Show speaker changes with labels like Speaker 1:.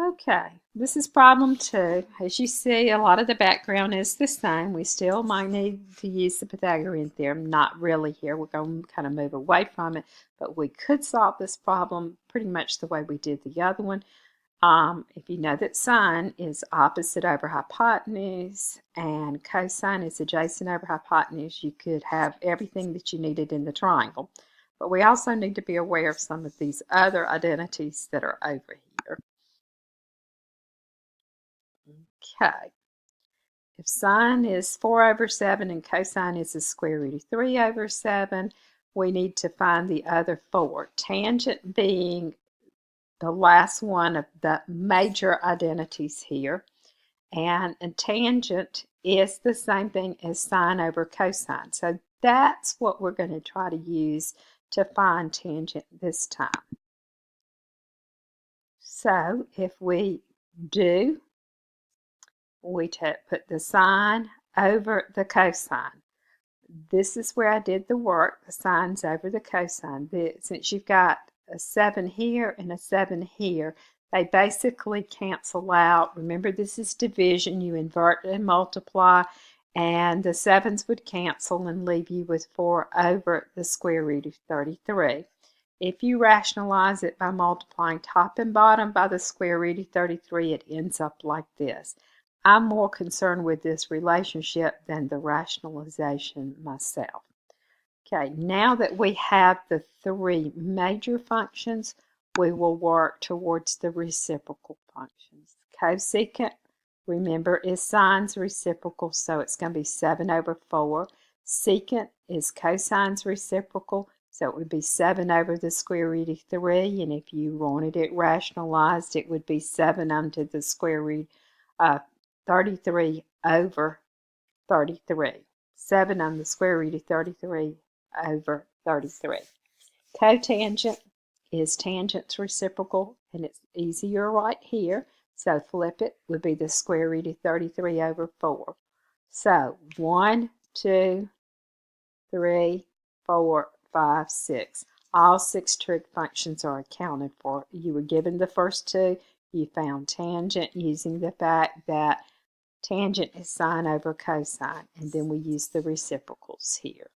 Speaker 1: Okay, this is problem 2. As you see, a lot of the background is the same. We still might need to use the Pythagorean theorem. Not really here. We're going to kind of move away from it, but we could solve this problem pretty much the way we did the other one. If you know that sine is opposite over hypotenuse and cosine is adjacent over hypotenuse, you could have everything that you needed in the triangle. But we also need to be aware of some of these other identities that are over here. Okay. If sine is 4 over 7 and cosine is the square root of 3 over 7, we need to find the other 4. Tangent being the last one of the major identities here. And a tangent is the same thing as sine over cosine. So that's what we're going to try to use to find tangent this time. So if we do, we put the sine over the cosine. This is where I did the work, the sines over the cosine. Since you've got a 7 here and a 7 here, they basically cancel out. Remember, this is division. You invert and multiply, and the 7s would cancel and leave you with 4 over the square root of 33. If you rationalize it by multiplying top and bottom by the square root of 33, it ends up like this. I'm more concerned with this relationship than the rationalization myself. Okay, now that we have the 3 major functions, we will work towards the reciprocal functions. Cosecant, remember, is sine's reciprocal, so it's going to be 7 over 4. Secant is cosine's reciprocal, so it would be 7 over the square root of 3, and if you wanted it rationalized, it would be 7 unto the square root of 33 over 33. 7 on the square root of 33 over 33. Cotangent is tangent's reciprocal, and it's easier right here. So flip it would be the square root of 33 over 4. So 1, 2, 3, 4, 5, 6. All 6 trig functions are accounted for. You were given the first 2. You found tangent using the fact that tangent is sine over cosine, and then we use the reciprocals here.